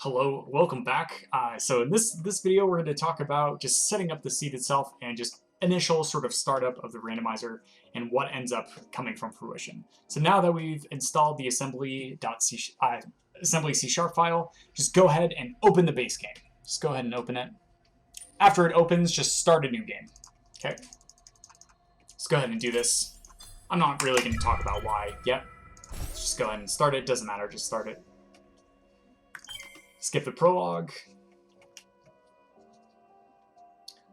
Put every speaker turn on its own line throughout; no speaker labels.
Hello, welcome back. So in this video, we're going to talk about just setting up the seed itself and just initial sort of startup of the randomizer and what ends up coming from fruition. So now that we've installed the assembly C# file, just go ahead and open the base game. Just go ahead and open it. After it opens, just start a new game. Okay. Let's go ahead and do this. I'm not really going to talk about why yet. Let's just go ahead and start it. Doesn't matter, just start it. Skip the prologue.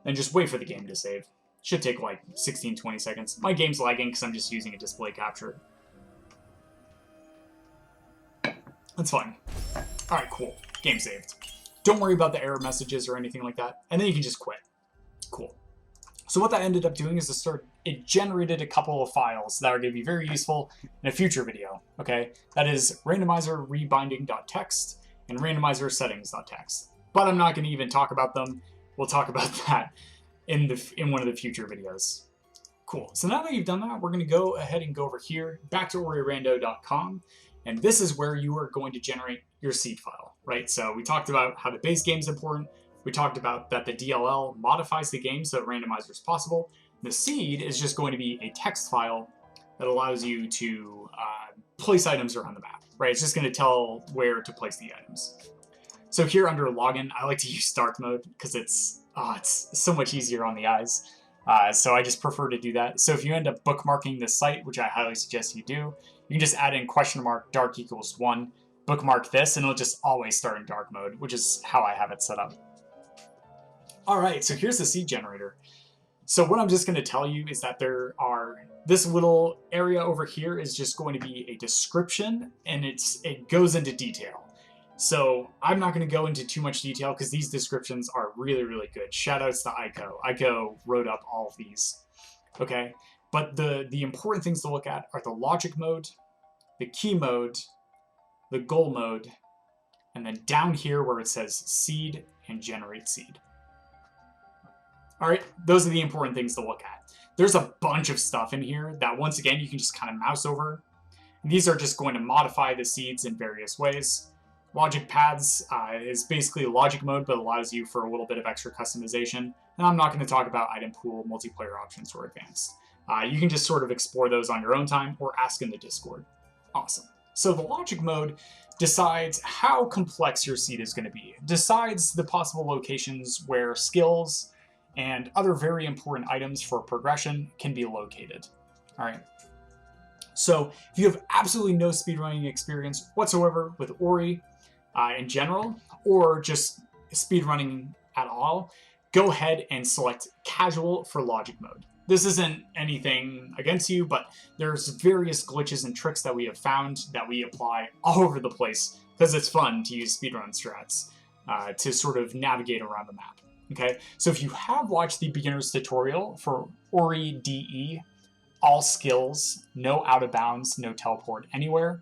Then just wait for the game to save. Should take like 16-20 seconds. My game's lagging because I'm just using a display capture. That's fine. Alright, cool. Game saved. Don't worry about the error messages or anything like that. And then you can just quit. Cool. So what that ended up doing is it generated a couple of files that are going to be very useful in a future video. Okay? That is randomizer rebinding.txt and randomizer settings.txt. But I'm not going to even talk about them. We'll talk about that in one of the future videos. Cool. So now that you've done that, we're going to go ahead and go over here, back to orirando.com, and this is where you are going to generate your seed file, right? So we talked about how the base game is important. We talked about that the DLL modifies the game so that randomizer is possible. The seed is just going to be a text file that allows you to place items around the map, right? It's just going to tell where to place the items. So here under login, I like to use dark mode because it's so much easier on the eyes. So I just prefer to do that. So if you end up bookmarking this site, which I highly suggest you do, you can just add in $dark equals 1, bookmark this, and it'll just always start in dark mode, which is how I have it set up. All right, so here's the seed generator. So what I'm just going to tell you is that this little area over here is just going to be a description, and it goes into detail. So I'm not going to go into too much detail because these descriptions are really, really good. Shoutouts to Ico. Ico wrote up all of these. Okay, but the important things to look at are the logic mode, the key mode, the goal mode, and then down here where it says seed and generate seed. All right, those are the important things to look at. There's a bunch of stuff in here that, once again, you can just kind of mouse over. And these are just going to modify the seeds in various ways. Logic paths is basically logic mode, but allows you for a little bit of extra customization. And I'm not going to talk about item pool, multiplayer options, or advanced. You can just sort of explore those on your own time or ask in the Discord. Awesome. So the logic mode decides how complex your seed is going to be. It decides the possible locations where skills and other very important items for progression can be located. All right. So if you have absolutely no speedrunning experience whatsoever with Ori in general, or just speedrunning at all, go ahead and select casual for logic mode. This isn't anything against you, but there's various glitches and tricks that we have found that we apply all over the place because it's fun to use speedrun strats to sort of navigate around the map. Okay, so if you have watched the beginner's tutorial for Ori DE, all skills, no out of bounds, no teleport anywhere,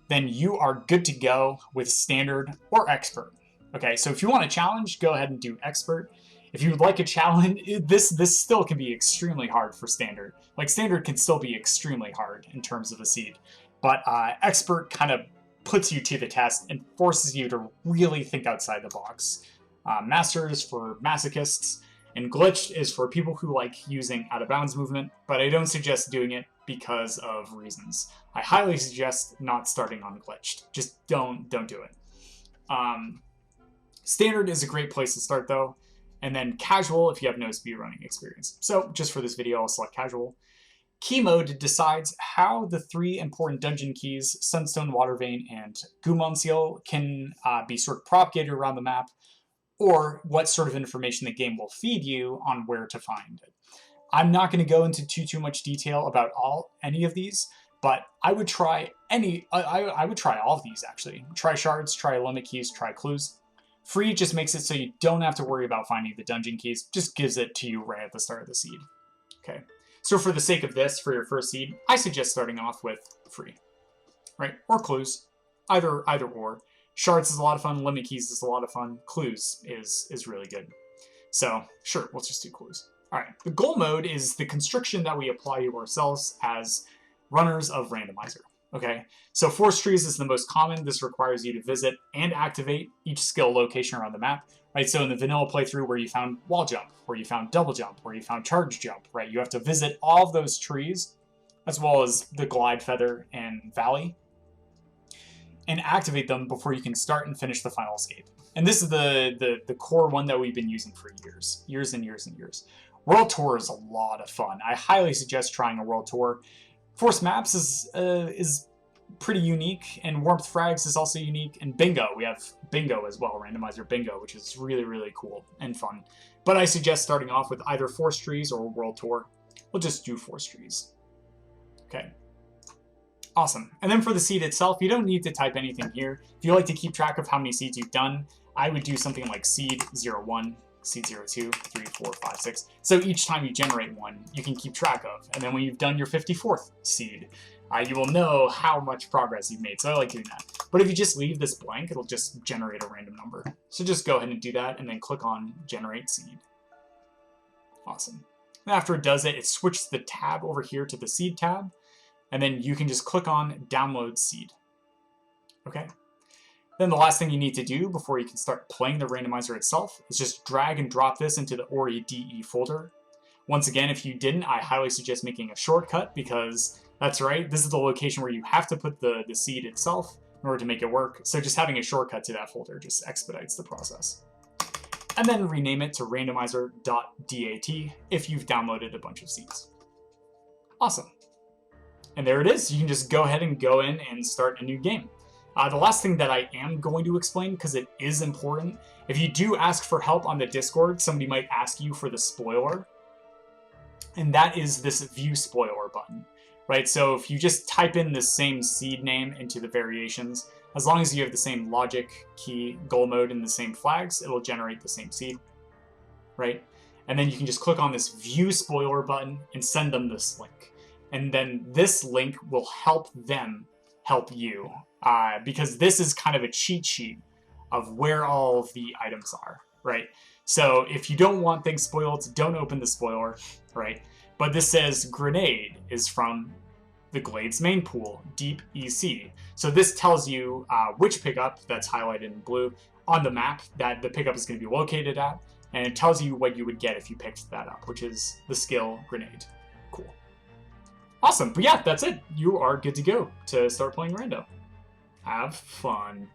then you are good to go with standard or expert. Okay, so if you want a challenge, go ahead and do expert. If you would like a challenge, this still can be extremely hard for standard. Like, standard can still be extremely hard in terms of a seed, but expert kind of puts you to the test and forces you to really think outside the box. Master is for masochists, and glitched is for people who like using out-of-bounds movement, but I don't suggest doing it because of reasons. I highly suggest not starting on glitched. Just don't do it. Standard is a great place to start, though, and then casual if you have no speedrunning experience. So just for this video, I'll select casual. Key mode decides how the 3 important dungeon keys, Sunstone, Water Vein, and Gumon Seal, can be sort of propagated around the map, or what sort of information the game will feed you on where to find it. I'm not going to go into too much detail about any of these, but I would try I would try all of these, actually. Try shards, try limit keys, try clues. Free just makes it so you don't have to worry about finding the dungeon keys, just gives it to you right at the start of the seed. Okay, so for the sake of this, for your first seed, I suggest starting off with free, right? Or clues, either or. Shards is a lot of fun, limit keys is a lot of fun, clues is really good. So sure, let's just do clues. All right, the goal mode is the constriction that we apply to ourselves as runners of Randomizer. Okay, so forest trees is the most common. This requires you to visit and activate each skill location around the map, right? So in the vanilla playthrough where you found wall jump, where you found double jump, where you found charge jump, right? You have to visit all of those trees, as well as the glide feather and valley, and activate them before you can start and finish the final escape. And this is the core one that we've been using for years and years and years. World Tour is a lot of fun. I highly suggest trying a World Tour. Force Maps is pretty unique, and Warmth Frags is also unique, and Bingo. We have Bingo as well, Randomizer Bingo, which is really, really cool and fun. But I suggest starting off with either Force Trees or World Tour. We'll just do Force Trees. Okay. Awesome. And then for the seed itself, you don't need to type anything here. If you like to keep track of how many seeds you've done, I would do something like seed 01, seed 02, 3, 4, 5, 6. So each time you generate one, you can keep track of. And then when you've done your 54th seed, you will know how much progress you've made. So I like doing that. But if you just leave this blank, it'll just generate a random number. So just go ahead and do that, and then click on Generate Seed. Awesome. And after it does it, it switches the tab over here to the Seed tab. And then you can just click on Download Seed. Okay. Then the last thing you need to do before you can start playing the randomizer itself is just drag and drop this into the Ori DE folder. Once again, if you didn't, I highly suggest making a shortcut, because that's right, this is the location where you have to put the seed itself in order to make it work. So just having a shortcut to that folder just expedites the process. And then rename it to randomizer.dat if you've downloaded a bunch of seeds. Awesome. And there it is. You can just go ahead and go in and start a new game. The last thing that I am going to explain, because it is important, if you do ask for help on the Discord, somebody might ask you for the spoiler. And that is this View Spoiler button, right? So if you just type in the same seed name into the variations, as long as you have the same logic, key, goal mode, and the same flags, it'll generate the same seed, right? And then you can just click on this View Spoiler button and send them this link. And then this link will help them help you, because this is kind of a cheat sheet of where all of the items are, right? So if you don't want things spoiled, don't open the spoiler, right? But this says Grenade is from the Glades main pool, Deep EC. So this tells you which pickup that's highlighted in blue on the map that the pickup is going to be located at, and it tells you what you would get if you picked that up, which is the skill Grenade. Cool. Awesome. But yeah, that's it. You are good to go to start playing Rando. Have fun.